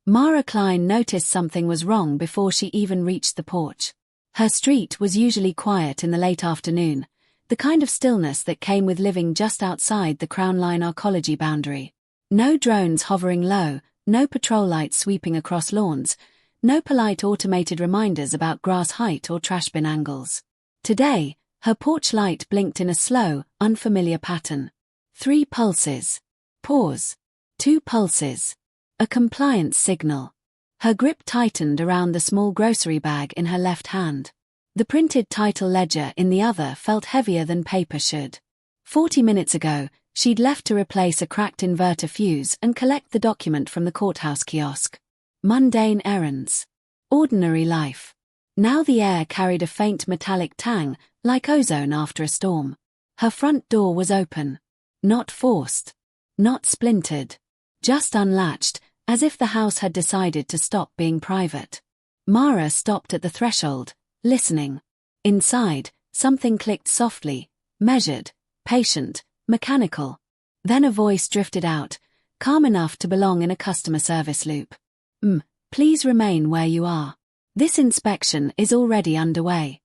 Mara Klein noticed something was wrong before she even reached the porch. Her street was usually quiet in the late afternoon, the kind of stillness that came with living just outside the Crown Line arcology boundary. No drones hovering low, no patrol lights sweeping across lawns, no polite automated reminders about grass height or trash bin angles. Today, her porch light blinked in a slow, unfamiliar pattern. 3 pulses. Pause. 2 pulses. A compliance signal. Her grip tightened around the small grocery bag in her left hand. The printed title ledger in the other felt heavier than paper should. 40 minutes ago, she'd left to replace a cracked inverter fuse and collect the document from the courthouse kiosk. Mundane errands. Ordinary life. Now the air carried a faint metallic tang, like ozone after a storm. Her front door was open. Not forced. Not splintered. Just unlatched, as if the house had decided to stop being private. Mara stopped at the threshold, listening. Inside, something clicked softly, measured, patient, mechanical. Then a voice drifted out, calm enough to belong in a customer service loop. Please remain where you are. This inspection is already underway.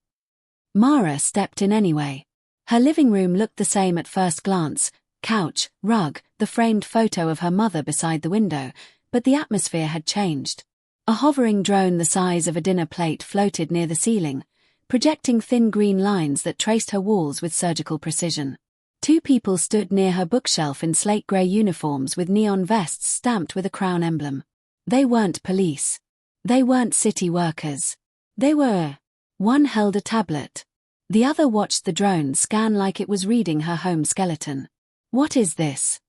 Mara stepped in anyway. Her living room looked the same at first glance, couch, rug, the framed photo of her mother beside the window, but the atmosphere had changed. A hovering drone the size of a dinner plate floated near the ceiling, projecting thin green lines that traced her walls with surgical precision. 2 people stood near her bookshelf in slate-grey uniforms with neon vests stamped with a crown emblem. They weren't police. They weren't city workers. They were. One held a tablet. The other watched the drone scan like it was reading her home skeleton. "What is this?"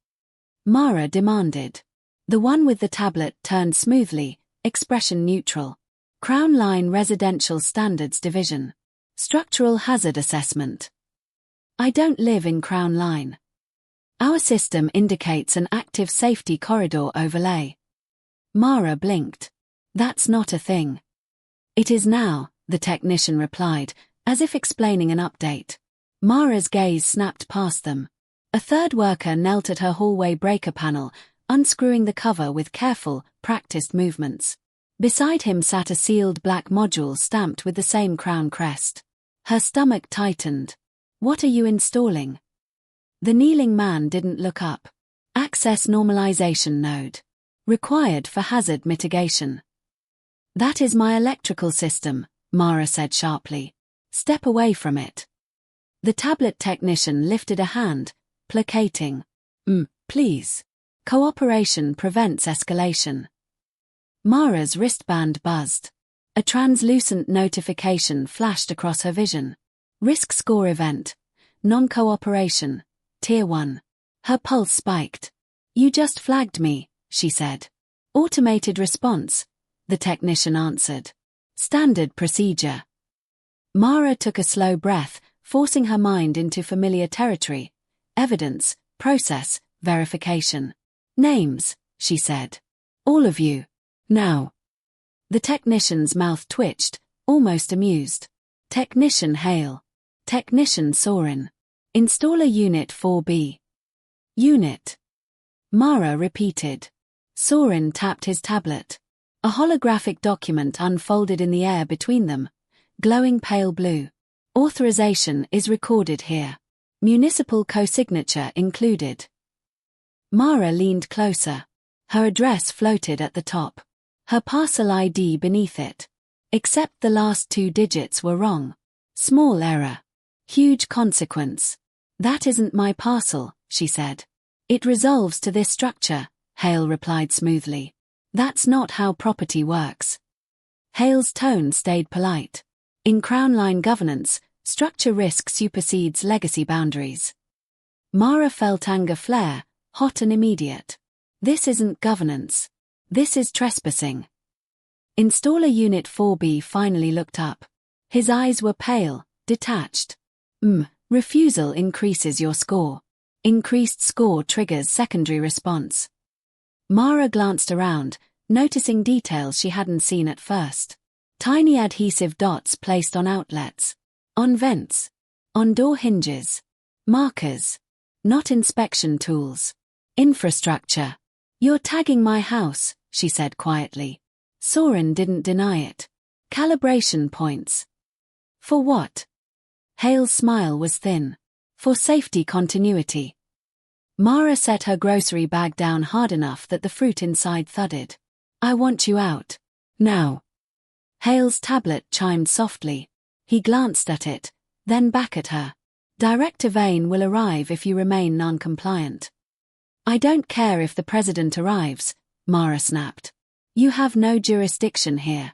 Mara demanded. The one with the tablet turned smoothly, expression neutral. Crown Line Residential Standards Division. Structural Hazard Assessment. I don't live in Crown Line. Our system indicates an active safety corridor overlay. Mara blinked. That's not a thing. It is now, the technician replied, as if explaining an update. Mara's gaze snapped past them. A third worker knelt at her hallway breaker panel, unscrewing the cover with careful, practiced movements. Beside him sat a sealed black module stamped with the same crown crest. Her stomach tightened. "What are you installing?" The kneeling man didn't look up. Access normalization node. Required for hazard mitigation. "That is my electrical system," Mara said sharply. "Step away from it." The tablet technician lifted a hand, placating. Please. Cooperation prevents escalation." Mara's wristband buzzed. A translucent notification flashed across her vision. Risk score event. Non-cooperation. Tier 1. Her pulse spiked. "You just flagged me," she said. "Automated response," the technician answered. "Standard procedure." Mara took a slow breath, forcing her mind into familiar territory. Evidence, process, verification. "Names," she said. "All of you. Now." The technician's mouth twitched, almost amused. Technician Hale. Technician Sorin. Installer Unit 4B. Unit. Mara repeated. Sorin tapped his tablet. A holographic document unfolded in the air between them, glowing pale blue. "Authorization is recorded here. Municipal co-signature included." Mara leaned closer. Her address floated at the top. Her parcel ID beneath it. Except the last 2 digits were wrong. Small error. Huge consequence. "That isn't my parcel," she said. "It resolves to this structure," Hale replied smoothly. "That's not how property works." Hale's tone stayed polite. In Crown Line governance, structure risk supersedes legacy boundaries. Mara felt anger flare, hot and immediate. This isn't governance. This is trespassing. Installer Unit 4B finally looked up. His eyes were pale, detached. Refusal increases your score. Increased score triggers secondary response." Mara glanced around, noticing details she hadn't seen at first. Tiny adhesive dots placed on outlets. On vents. On door hinges. Markers. Not inspection tools. Infrastructure. "You're tagging my house," she said quietly. Soren didn't deny it. Calibration points. For what? Hale's smile was thin. For safety continuity. Mara set her grocery bag down hard enough that the fruit inside thudded. I want you out. Now. Hale's tablet chimed softly. He glanced at it, then back at her. Director Vane will arrive if you remain non-compliant. I don't care if the president arrives, Mara snapped. You have no jurisdiction here.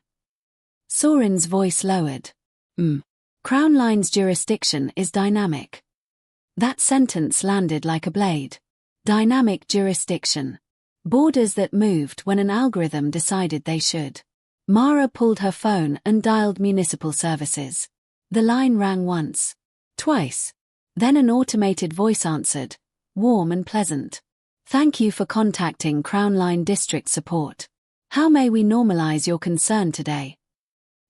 Soren's voice lowered. Crown Line's jurisdiction is dynamic. That sentence landed like a blade. Dynamic jurisdiction. Borders that moved when an algorithm decided they should. Mara pulled her phone and dialed municipal services. The line rang once. Twice. Then an automated voice answered, warm and pleasant. Thank you for contacting Crown Line District Support. How may we normalize your concern today?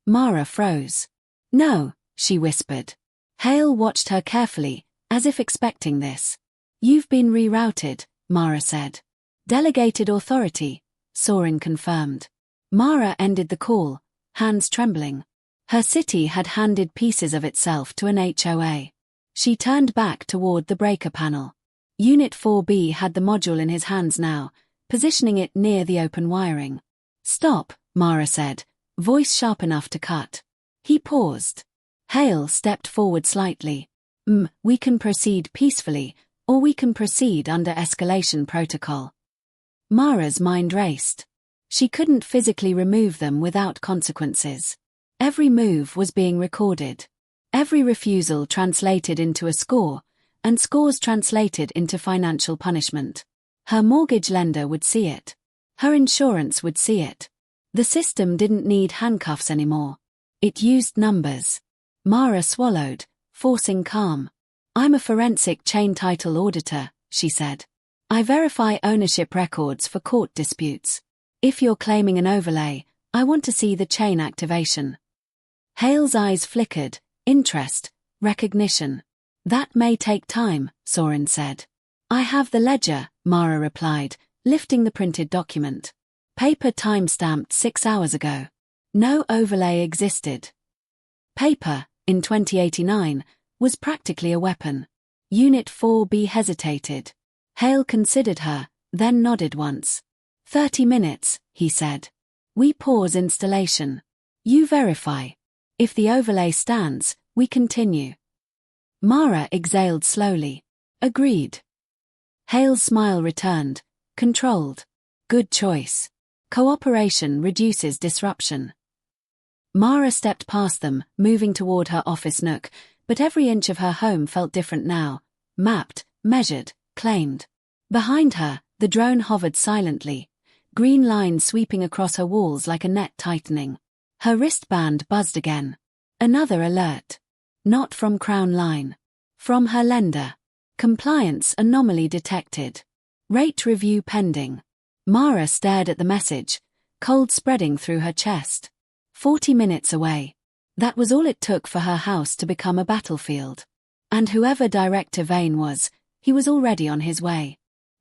Mara froze. No, she whispered. Hale watched her carefully, as if expecting this. You've been rerouted, Mara said. Delegated authority, Soren confirmed. Mara ended the call, hands trembling. Her city had handed pieces of itself to an HOA. She turned back toward the breaker panel. Unit 4B had the module in his hands now, positioning it near the open wiring. Stop, Mara said, voice sharp enough to cut. He paused. Hale stepped forward slightly. We can proceed peacefully, or we can proceed under escalation protocol. Mara's mind raced. She couldn't physically remove them without consequences. Every move was being recorded. Every refusal translated into a score, and scores translated into financial punishment. Her mortgage lender would see it. Her insurance would see it. The system didn't need handcuffs anymore. It used numbers. Mara swallowed, forcing calm. I'm a forensic chain title auditor, she said. I verify ownership records for court disputes. If you're claiming an overlay, I want to see the chain activation. Hale's eyes flickered, interest, recognition. That may take time, Soren said. I have the ledger, Mara replied, lifting the printed document. Paper time-stamped 6 hours ago. No overlay existed. Paper, in 2089, was practically a weapon. Unit 4B hesitated. Hale considered her, then nodded once. 30 minutes, he said. We pause installation. You verify. If the overlay stands, we continue. Mara exhaled slowly. Agreed. Hale's smile returned, controlled. Good choice. Cooperation reduces disruption. Mara stepped past them, moving toward her office nook, but every inch of her home felt different now. Mapped, measured, claimed. Behind her, the drone hovered silently, green lines sweeping across her walls like a net tightening. Her wristband buzzed again. Another alert. Not from Crown Line. From her lender. Compliance anomaly detected. Rate review pending. Mara stared at the message, cold spreading through her chest. 40 minutes away. That was all it took for her house to become a battlefield. And whoever Director Vane was, he was already on his way.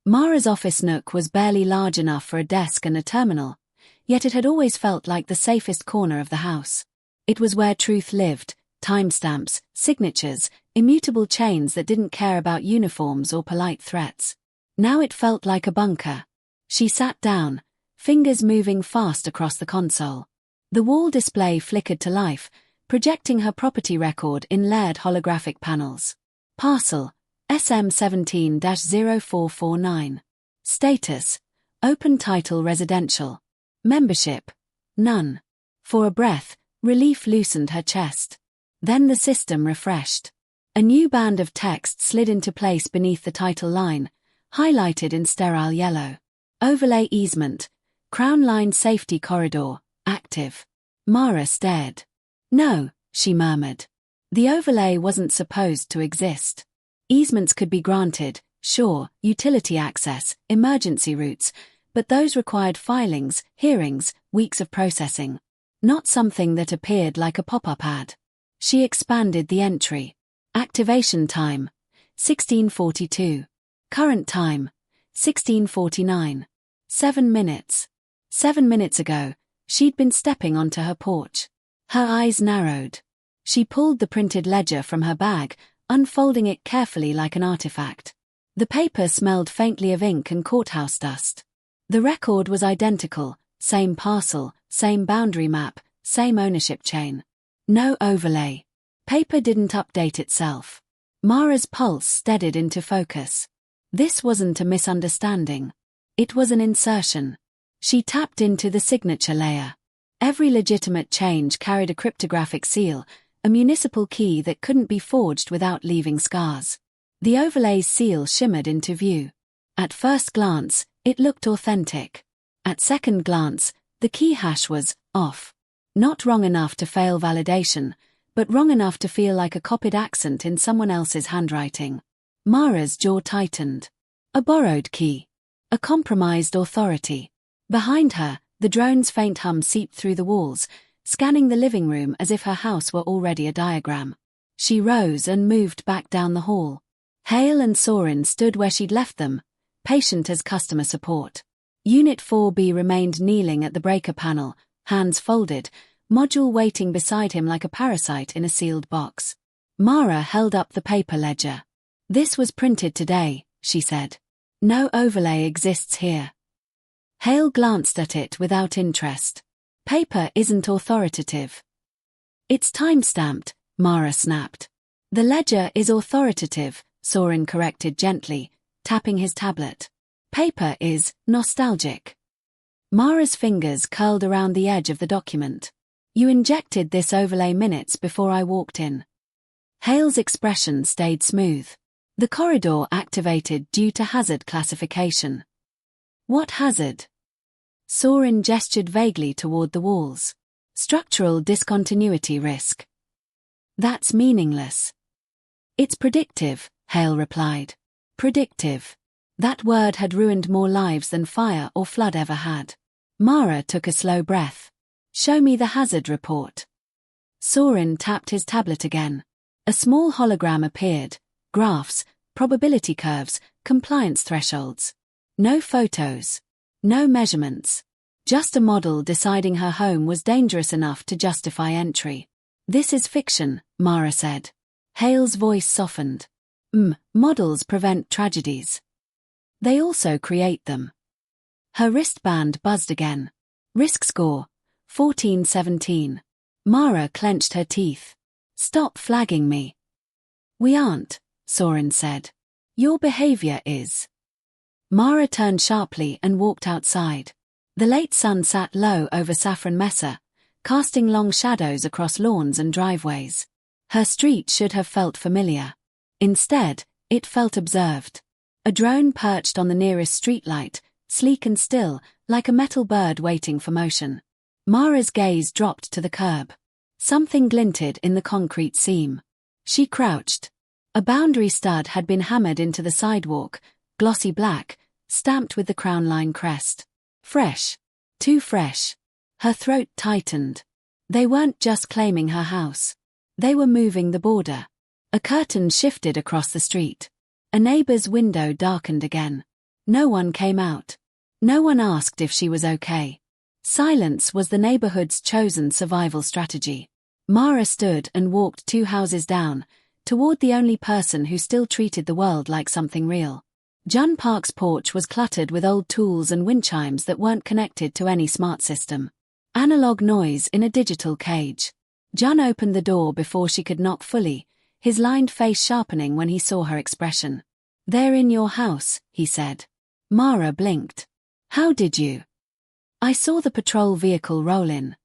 Mara's office nook was barely large enough for a desk and a terminal, yet it had always felt like the safest corner of the house. It was where truth lived, timestamps, signatures, immutable chains that didn't care about uniforms or polite threats. Now it felt like a bunker. She sat down, fingers moving fast across the console. The wall display flickered to life, projecting her property record in layered holographic panels. Parcel, SM17-0449. Status, open title residential. Membership, none. For a breath, relief loosened her chest. Then the system refreshed. A new band of text slid into place beneath the title line, highlighted in sterile yellow. Overlay easement, Crown Line safety corridor, active. Mara stared. No, she murmured. The overlay wasn't supposed to exist. Easements could be granted, sure, utility access, emergency routes, but those required filings, hearings, weeks of processing. Not something that appeared like a pop-up ad. She expanded the entry. Activation time, 1642. Current time, 1649. 7 minutes. 7 minutes ago, she'd been stepping onto her porch. Her eyes narrowed. She pulled the printed ledger from her bag, unfolding it carefully like an artifact. The paper smelled faintly of ink and courthouse dust. The record was identical, same parcel, same boundary map, same ownership chain. No overlay. Paper didn't update itself. Mara's pulse steadied into focus. This wasn't a misunderstanding. It was an insertion. She tapped into the signature layer. Every legitimate change carried a cryptographic seal, a municipal key that couldn't be forged without leaving scars. The overlay's seal shimmered into view. At first glance, it looked authentic. At second glance, the key hash was off. Not wrong enough to fail validation, but wrong enough to feel like a copied accent in someone else's handwriting. Mara's jaw tightened. A borrowed key. A compromised authority. Behind her, the drone's faint hum seeped through the walls, scanning the living room as if her house were already a diagram. She rose and moved back down the hall. Hale and Soren stood where she'd left them, patient as customer support. Unit 4B remained kneeling at the breaker panel, hands folded, module waiting beside him like a parasite in a sealed box. Mara held up the paper ledger. "This was printed today," she said. "No overlay exists here." Hale glanced at it without interest. "Paper isn't authoritative." "It's time-stamped," Mara snapped. "The ledger is authoritative," Soren corrected gently, tapping his tablet. "Paper is nostalgic." Mara's fingers curled around the edge of the document. "You injected this overlay minutes before I walked in." Hale's expression stayed smooth. "The corridor activated due to hazard classification." "What hazard?" Soren gestured vaguely toward the walls. "Structural discontinuity risk." "That's meaningless." "It's predictive," Hale replied. Predictive. That word had ruined more lives than fire or flood ever had. Mara took a slow breath. "Show me the hazard report." Soren tapped his tablet again. A small hologram appeared. Graphs, probability curves, compliance thresholds. No photos. No measurements. Just a model deciding her home was dangerous enough to justify entry. "This is fiction," Mara said. Hale's voice softened. Models prevent tragedies. They also create them." Her wristband buzzed again. "Risk score, 1417. Mara clenched her teeth. "Stop flagging me." "We aren't," Soren said. "Your behavior is." Mara turned sharply and walked outside. The late sun sat low over Saffron Mesa, casting long shadows across lawns and driveways. Her street should have felt familiar. Instead, it felt observed. A drone perched on the nearest streetlight, sleek and still, like a metal bird waiting for motion. Mara's gaze dropped to the curb. Something glinted in the concrete seam. She crouched. A boundary stud had been hammered into the sidewalk, glossy black, stamped with the Crown Line crest. Fresh. Too fresh. Her throat tightened. They weren't just claiming her house. They were moving the border. A curtain shifted across the street. A neighbor's window darkened again. No one came out. No one asked if she was okay. Silence was the neighborhood's chosen survival strategy. Mara stood and walked 2 houses down, toward the only person who still treated the world like something real. Jun Park's porch was cluttered with old tools and wind chimes that weren't connected to any smart system. Analog noise in a digital cage. Jun opened the door before she could knock fully, his lined face sharpening when he saw her expression. "They're in your house," he said. Mara blinked. "How did you?" "I saw the patrol vehicle roll in."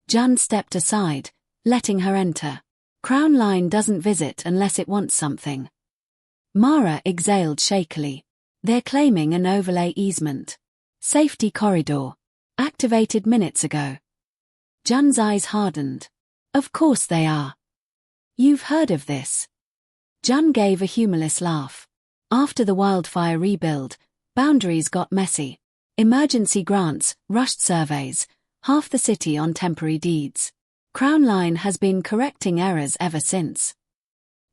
Jun stepped aside, letting her enter. Crown Line doesn't visit unless it wants something. Mara exhaled shakily. "They're claiming an overlay easement. Safety corridor. Activated minutes ago." Jun's eyes hardened. "Of course they are. You've heard of this." Jun gave a humorless laugh. "After the wildfire rebuild, boundaries got messy. Emergency grants, rushed surveys, half the city on temporary deeds. Crown Line has been correcting errors ever since."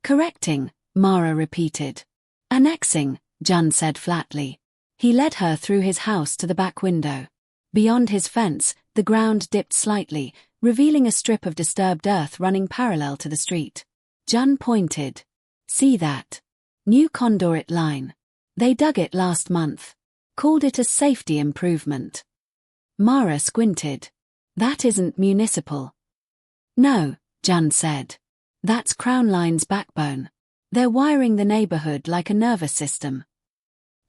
"Correcting," Mara repeated. "Annexing," Jun said flatly. He led her through his house to the back window. Beyond his fence, the ground dipped slightly, revealing a strip of disturbed earth running parallel to the street. Jun pointed. See that? New conduit line. They dug it last month. Called it a safety improvement. Mara squinted. That isn't municipal. No, Jun said. That's Crown Line's backbone. They're wiring the neighborhood like a nervous system.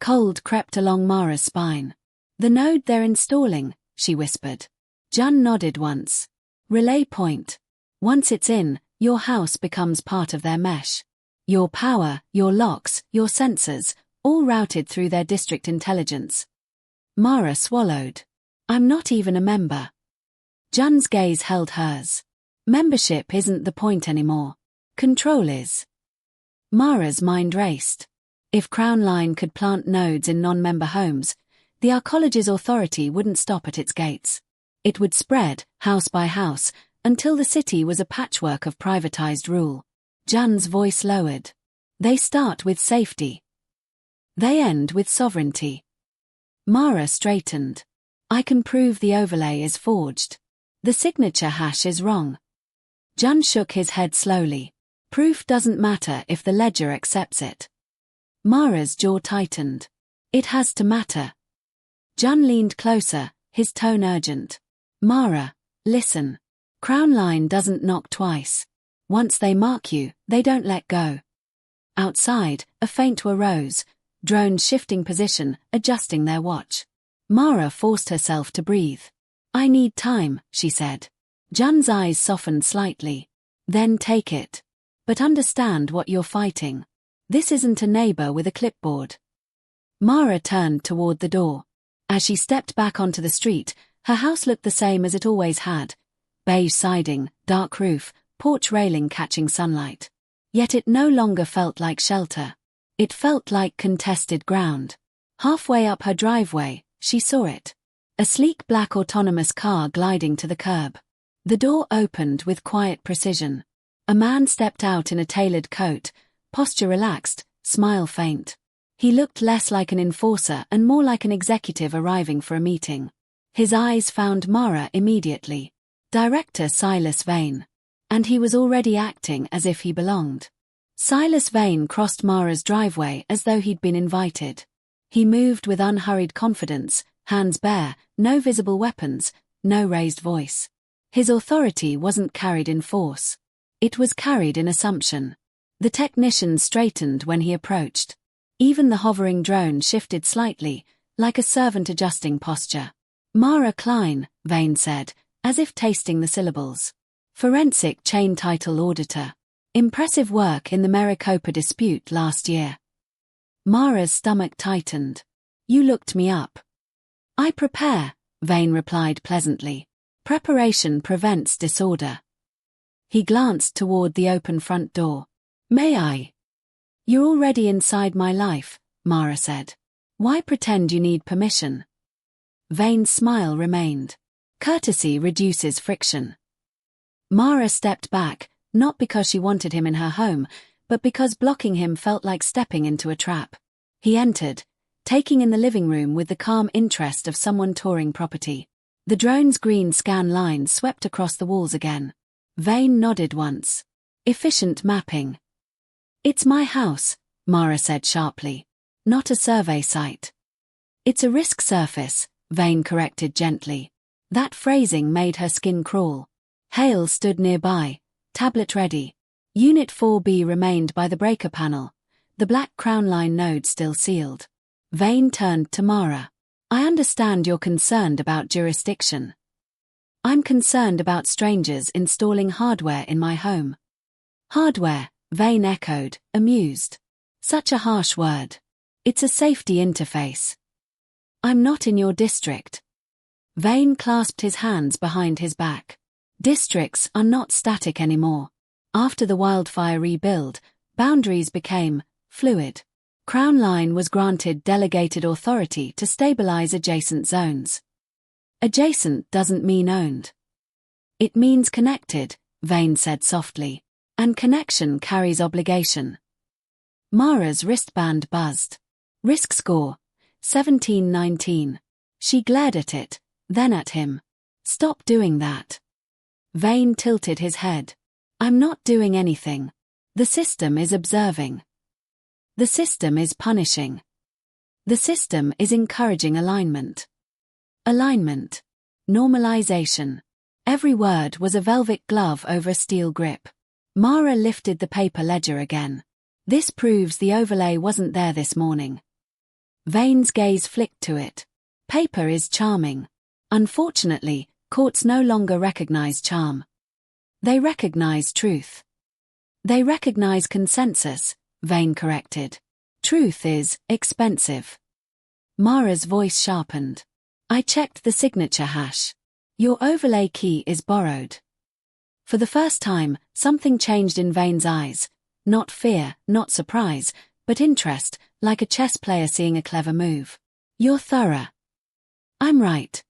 Cold crept along Mara's spine. The node they're installing, she whispered. Jun nodded once. Relay point. Once it's in, your house becomes part of their mesh. Your power, your locks, your sensors, all routed through their district intelligence. Mara swallowed. I'm not even a member. Jun's gaze held hers. Membership isn't the point anymore. Control is. Mara's mind raced. If Crown Line could plant nodes in non-member homes, the arcology's authority wouldn't stop at its gates. It would spread, house by house, until the city was a patchwork of privatized rule. Jun's voice lowered. They start with safety. They end with sovereignty. Mara straightened. I can prove the overlay is forged. The signature hash is wrong. Jun shook his head slowly. Proof doesn't matter if the ledger accepts it. Mara's jaw tightened. It has to matter. Jun leaned closer, his tone urgent. Mara, listen. Crown Line doesn't knock twice. Once they mark you, they don't let go. Outside, a feint rose, drones shifting position, adjusting their watch. Mara forced herself to breathe. I need time, she said. Jun's eyes softened slightly. Then take it. But understand what you're fighting. This isn't a neighbor with a clipboard. Mara turned toward the door. As she stepped back onto the street, her house looked the same as it always had. Beige siding, dark roof, porch railing catching sunlight. Yet it no longer felt like shelter. It felt like contested ground. Halfway up her driveway, she saw it. A sleek black autonomous car gliding to the curb. The door opened with quiet precision. A man stepped out in a tailored coat, posture relaxed, smile faint. He looked less like an enforcer and more like an executive arriving for a meeting. His eyes found Mara immediately. Director Silas Vane. And he was already acting as if he belonged. Silas Vane crossed Mara's driveway as though he'd been invited. He moved with unhurried confidence, hands bare, no visible weapons, no raised voice. His authority wasn't carried in force. It was carried in assumption. The technician straightened when he approached. Even the hovering drone shifted slightly, like a servant adjusting posture. Mara Klein, Vane said, as if tasting the syllables. Forensic chain title auditor. Impressive work in the Maricopa dispute last year. Mara's stomach tightened. You looked me up. I prepare, Vane replied pleasantly. Preparation prevents disorder. He glanced toward the open front door. May I? You're already inside my life, Mara said. Why pretend you need permission? Vane's smile remained. Courtesy reduces friction. Mara stepped back, not because she wanted him in her home, but because blocking him felt like stepping into a trap. He entered, taking in the living room with the calm interest of someone touring property. The drone's green scan lines swept across the walls again. Vane nodded once. Efficient mapping. It's my house, Mara said sharply. Not a survey site. It's a risk surface, Vane corrected gently. That phrasing made her skin crawl. Hale stood nearby, tablet ready. Unit 4B remained by the breaker panel, the black Crown Line node still sealed. Vane turned to Mara. I understand you're concerned about jurisdiction. I'm concerned about strangers installing hardware in my home. Hardware, Vane echoed, amused. Such a harsh word. It's a safety interface. I'm not in your district. Vane clasped his hands behind his back. Districts are not static anymore. After the wildfire rebuild, boundaries became fluid. Crown Line was granted delegated authority to stabilize adjacent zones. Adjacent doesn't mean owned. It means connected, Vane said softly. And connection carries obligation. Mara's wristband buzzed. Risk score, 1719. She glared at it, Then at him. Stop doing that. Vane tilted his head. I'm not doing anything. The system is observing. The system is punishing. The system is encouraging alignment. Alignment. Normalization. Every word was a velvet glove over a steel grip. Mara lifted the paper ledger again. This proves the overlay wasn't there this morning. Vane's gaze flicked to it. Paper is charming. Unfortunately, courts no longer recognize charm. They recognize truth. They recognize consensus, Vane corrected. Truth is expensive. Mara's voice sharpened. I checked the signature hash. Your overlay key is borrowed. For the first time, something changed in Vane's eyes. Not fear, not surprise, but interest, like a chess player seeing a clever move. You're thorough. I'm right.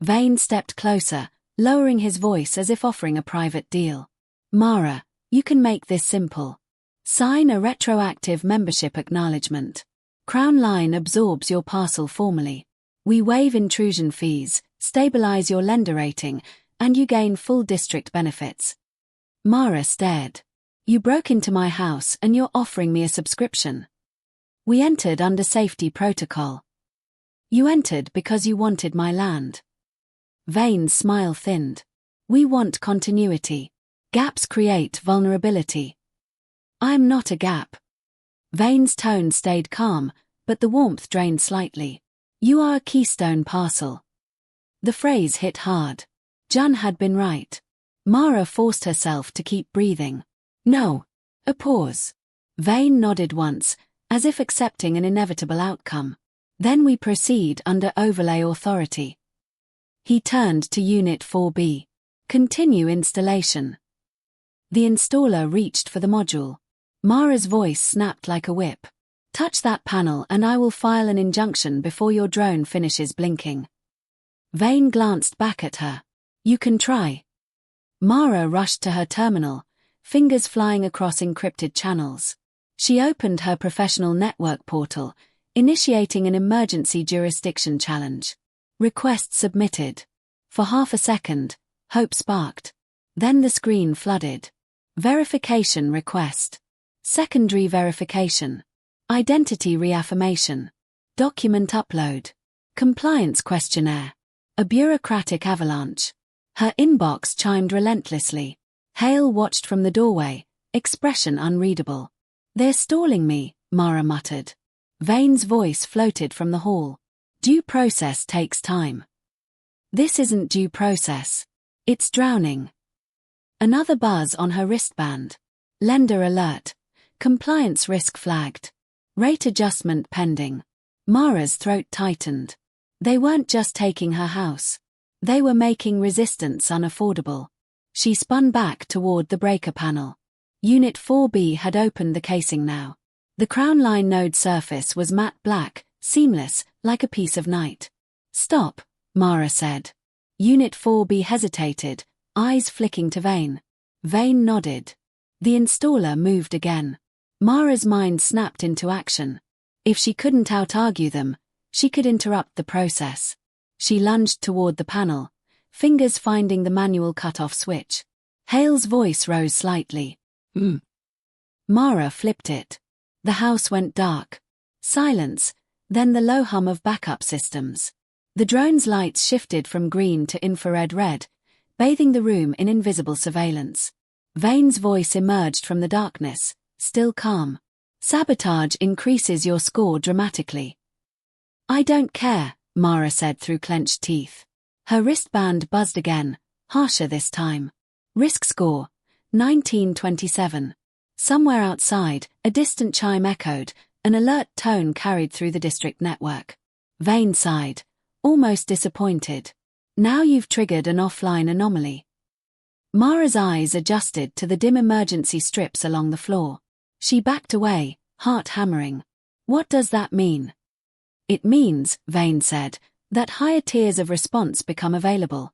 Vane stepped closer, lowering his voice as if offering a private deal. Mara, you can make this simple. Sign a retroactive membership acknowledgement. Crown Line absorbs your parcel formally. We waive intrusion fees, stabilize your lender rating, and you gain full district benefits. Mara stared. You broke into my house and you're offering me a subscription. We entered under safety protocol. You entered because you wanted my land. Vane's smile thinned. We want continuity. Gaps create vulnerability. I'm not a gap. Vane's tone stayed calm, but the warmth drained slightly. You are a keystone parcel. The phrase hit hard. Jun had been right. Mara forced herself to keep breathing. No. A pause. Vane nodded once, as if accepting an inevitable outcome. Then we proceed under overlay authority. He turned to Unit 4B. Continue installation. The installer reached for the module. Mara's voice snapped like a whip. Touch that panel and I will file an injunction before your drone finishes blinking. Vane glanced back at her. You can try. Mara rushed to her terminal, fingers flying across encrypted channels. She opened her professional network portal, initiating an emergency jurisdiction challenge. Request submitted. For half a second, hope sparked. Then the screen flooded. Verification request. Secondary verification. Identity reaffirmation. Document upload. Compliance questionnaire. A bureaucratic avalanche. Her inbox chimed relentlessly. Hale watched from the doorway, expression unreadable. They're stalling me, Mara muttered. Vane's voice floated from the hall. Due process takes time. This isn't due process. It's drowning. Another buzz on her wristband. Lender alert. Compliance risk flagged. Rate adjustment pending. Mara's throat tightened. They weren't just taking her house. They were making resistance unaffordable. She spun back toward the breaker panel. Unit 4B had opened the casing now. The Crown Line node surface was matte black, seamless, like a piece of night. Stop, Mara said. Unit 4B hesitated, eyes flicking to Vane. Vane nodded. The installer moved again. Mara's mind snapped into action. If she couldn't out-argue them, she could interrupt the process. She lunged toward the panel, fingers finding the manual cutoff switch. Hale's voice rose slightly. Mara flipped it. The house went dark. Silence, then the low hum of backup systems. The drone's lights shifted from green to infrared red, bathing the room in invisible surveillance. Vane's voice emerged from the darkness, still calm. Sabotage increases your score dramatically. I don't care, Mara said through clenched teeth. Her wristband buzzed again, harsher this time. Risk score, 1927. Somewhere outside, a distant chime echoed, an alert tone carried through the district network. Vane sighed, almost disappointed. Now you've triggered an offline anomaly. Mara's eyes adjusted to the dim emergency strips along the floor. She backed away, heart hammering. What does that mean? It means, Vane said, that higher tiers of response become available.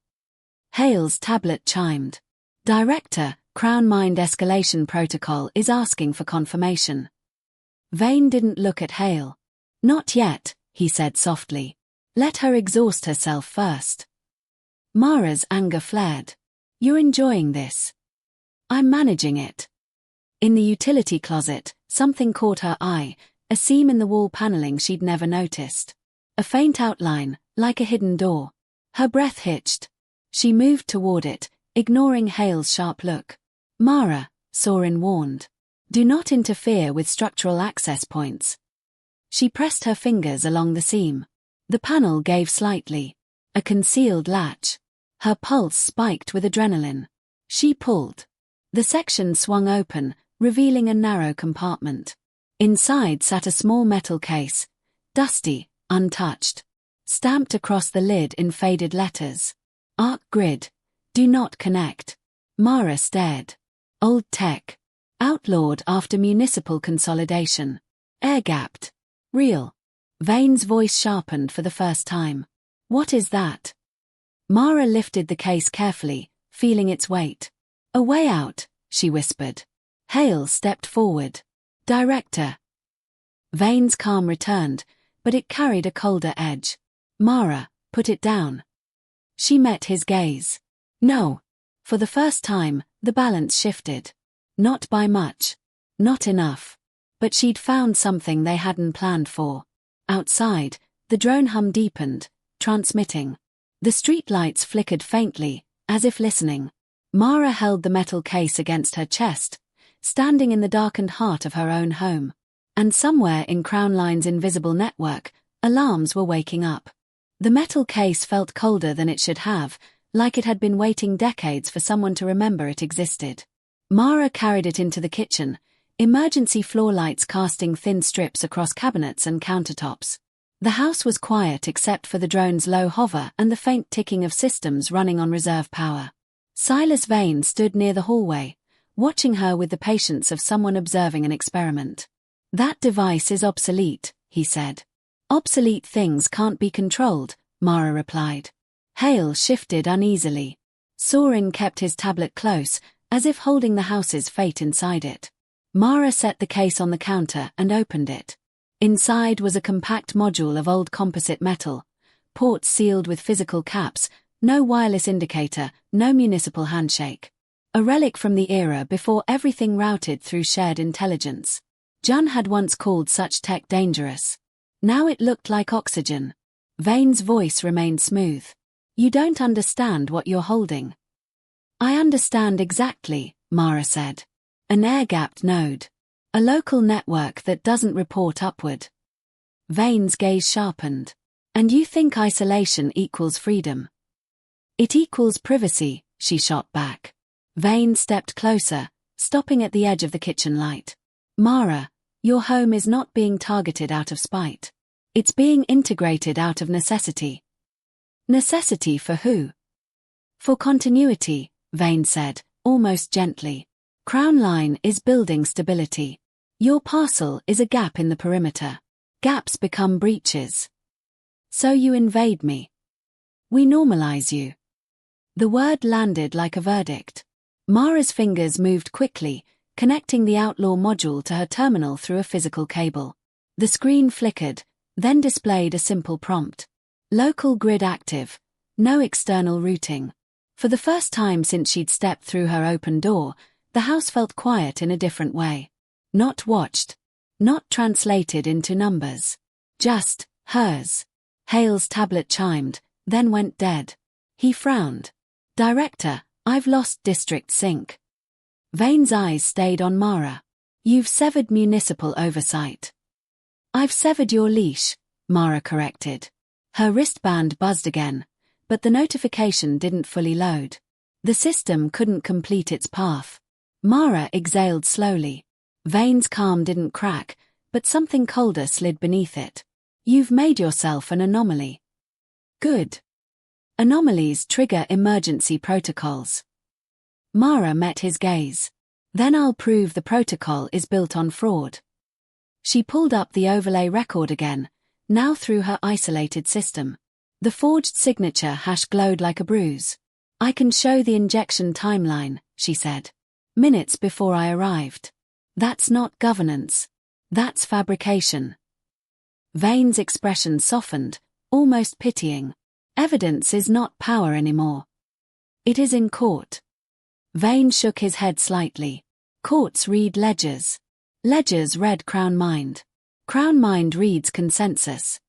Hale's tablet chimed. Director, Crown Mind Escalation Protocol is asking for confirmation. Vane didn't look at Hale. Not yet, he said softly. Let her exhaust herself first. Mara's anger flared. You're enjoying this. I'm managing it. In the utility closet, something caught her eye, a seam in the wall paneling she'd never noticed. A faint outline, like a hidden door. Her breath hitched. She moved toward it, ignoring Hale's sharp look. Mara, Sorin warned. Do not interfere with structural access points. She pressed her fingers along the seam. The panel gave slightly. A concealed latch. Her pulse spiked with adrenaline. She pulled. The section swung open, revealing a narrow compartment. Inside sat a small metal case, dusty, untouched. Stamped across the lid in faded letters. Arc grid. Do not connect. Mara stared. Old tech. Outlawed after municipal consolidation. Air-gapped. Real. Vane's voice sharpened for the first time. What is that? Mara lifted the case carefully, feeling its weight. A way out, she whispered. Hale stepped forward. Director. Vane's calm returned, but it carried a colder edge. Mara, put it down. She met his gaze. No. For the first time, the balance shifted. Not by much. Not enough. But she'd found something they hadn't planned for. Outside, the drone hum deepened, transmitting. The streetlights flickered faintly, as if listening. Mara held the metal case against her chest, standing in the darkened heart of her own home. And somewhere in Crown Line's invisible network, alarms were waking up. The metal case felt colder than it should have, like it had been waiting decades for someone to remember it existed. Mara carried it into the kitchen, emergency floor lights casting thin strips across cabinets and countertops. The house was quiet except for the drone's low hover and the faint ticking of systems running on reserve power. Silas Vane stood near the hallway, watching her with the patience of someone observing an experiment. That device is obsolete, he said. Obsolete things can't be controlled, Mara replied. Hale shifted uneasily. Sorin kept his tablet close, as if holding the house's fate inside it. Mara set the case on the counter and opened it. Inside was a compact module of old composite metal, ports sealed with physical caps, no wireless indicator, no municipal handshake. A relic from the era before everything routed through shared intelligence. Jun had once called such tech dangerous. Now it looked like oxygen. Vane's voice remained smooth. You don't understand what you're holding. I understand exactly, Mara said. An air-gapped node. A local network that doesn't report upward. Vane's gaze sharpened. And you think isolation equals freedom? It equals privacy, she shot back. Vane stepped closer, stopping at the edge of the kitchen light. Mara, your home is not being targeted out of spite. It's being integrated out of necessity. Necessity for who? For continuity, Vane said, almost gently. Crown Line is building stability. Your parcel is a gap in the perimeter. Gaps become breaches. So you invade me. We normalize you. The word landed like a verdict. Mara's fingers moved quickly, connecting the outlaw module to her terminal through a physical cable. The screen flickered, then displayed a simple prompt. Local grid active. No external routing. For the first time since she'd stepped through her open door, the house felt quiet in a different way. Not watched. Not translated into numbers. Just hers. Hale's tablet chimed, then went dead. He frowned. Director, I've lost district sync. Vane's eyes stayed on Mara. You've severed municipal oversight. I've severed your leash, Mara corrected. Her wristband buzzed again, but the notification didn't fully load. The system couldn't complete its path. Mara exhaled slowly. Vane's calm didn't crack, but something colder slid beneath it. You've made yourself an anomaly. Good. Anomalies trigger emergency protocols. Mara met his gaze. Then I'll prove the protocol is built on fraud. She pulled up the overlay record again, now through her isolated system. The forged signature hash glowed like a bruise. I can show the injection timeline, she said. Minutes before I arrived. That's not governance. That's fabrication. Vane's expression softened, almost pitying. Evidence is not power anymore. It is in court. Vane shook his head slightly. Courts read ledgers. Ledgers read Crown Mind. Crown Mind reads consensus.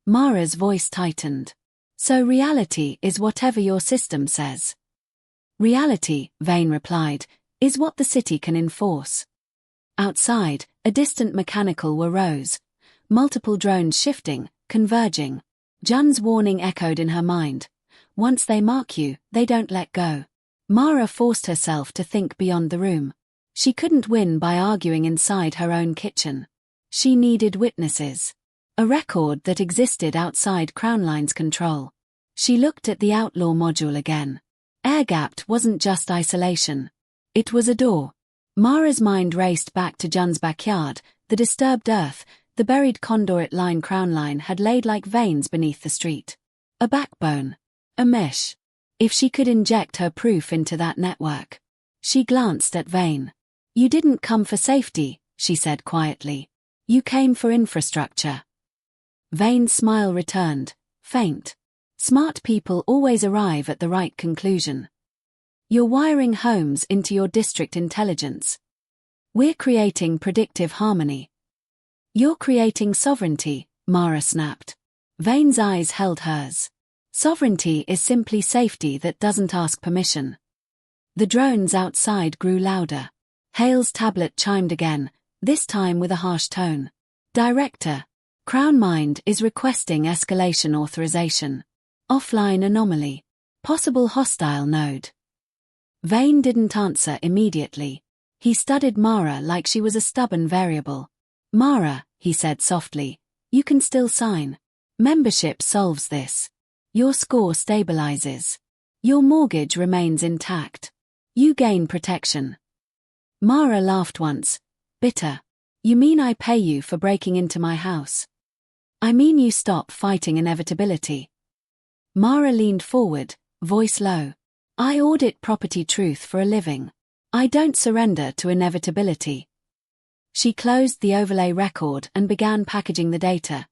Mara's voice tightened. So reality is whatever your system says. Reality, Vane replied, is what the city can enforce. Outside, a distant mechanical whir rose. Multiple drones shifting, converging. Jun's warning echoed in her mind. Once they mark you, they don't let go. Mara forced herself to think beyond the room. She couldn't win by arguing inside her own kitchen. She needed witnesses. A record that existed outside Crownline's control. She looked at the outlaw module again. Air-gapped wasn't just isolation. It was a door. Mara's mind raced back to Jun's backyard, the disturbed earth, the buried conduit line Crownline had laid like veins beneath the street. A backbone. A mesh. If she could inject her proof into that network. She glanced at Vane. You didn't come for safety, she said quietly. You came for infrastructure. Vane's smile returned, faint. Smart people always arrive at the right conclusion. You're wiring homes into your district intelligence. We're creating predictive harmony. You're creating sovereignty, Mara snapped. Vane's eyes held hers. Sovereignty is simply safety that doesn't ask permission. The drones outside grew louder. Hale's tablet chimed again, this time with a harsh tone. Director, Crown Mind is requesting escalation authorization. Offline anomaly. Possible hostile node. Vane didn't answer immediately. He studied Mara like she was a stubborn variable. Mara, he said softly, you can still sign. Membership solves this. Your score stabilizes. Your mortgage remains intact. You gain protection. Mara laughed once, bitter. You mean I pay you for breaking into my house? I mean you stop fighting inevitability. Mara leaned forward, voice low. I audit property truth for a living. I don't surrender to inevitability. She closed the overlay record and began packaging the data.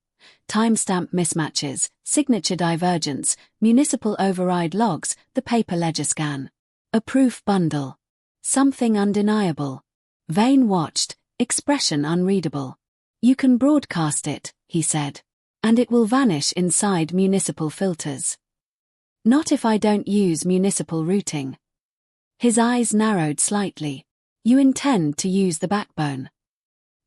Timestamp mismatches, signature divergence, municipal override logs, the paper ledger scan. A proof bundle. Something undeniable. Vane watched, expression unreadable. You can broadcast it, he said. And it will vanish inside municipal filters. Not if I don't use municipal routing. His eyes narrowed slightly. You intend to use the backbone.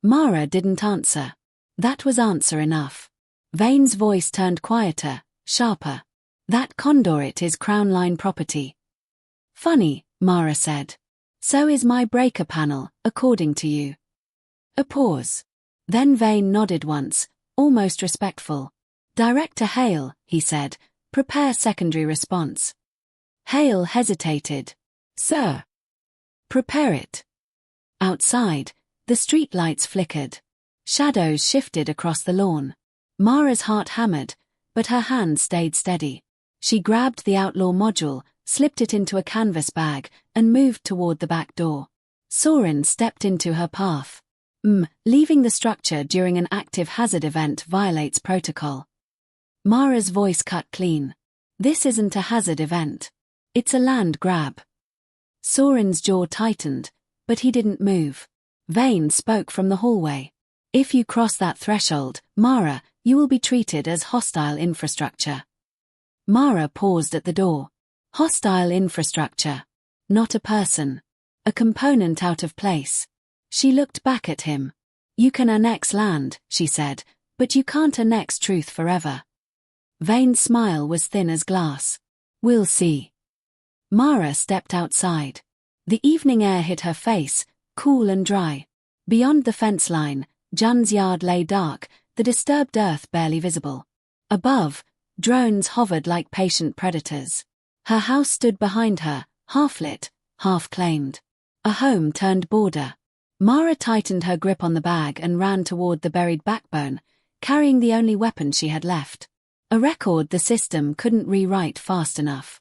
Mara didn't answer. That was answer enough. Vane's voice turned quieter, sharper. That conduit is Crownline property. Funny, Mara said. So is my breaker panel, according to you. A pause. Then Vane nodded once, almost respectful. Director Hale, he said, prepare secondary response. Hale hesitated. Sir. Prepare it. Outside, the streetlights flickered. Shadows shifted across the lawn. Mara's heart hammered, but her hand stayed steady. She grabbed the outlaw module, slipped it into a canvas bag, and moved toward the back door. Soren stepped into her path. Leaving the structure during an active hazard event violates protocol. Mara's voice cut clean. This isn't a hazard event. It's a land grab. Soren's jaw tightened, but he didn't move. Vane spoke from the hallway. If you cross that threshold, Mara, you will be treated as hostile infrastructure. Mara paused at the door. Hostile infrastructure. Not a person. A component out of place. She looked back at him. You can annex land, she said, but you can't annex truth forever. Vane's smile was thin as glass. We'll see. Mara stepped outside. The evening air hit her face, cool and dry. Beyond the fence line, Jun's yard lay dark, the disturbed earth barely visible. Above, drones hovered like patient predators. Her house stood behind her, half-lit, half-claimed. A home turned border. Mara tightened her grip on the bag and ran toward the buried backbone, carrying the only weapon she had left. A record the system couldn't rewrite fast enough.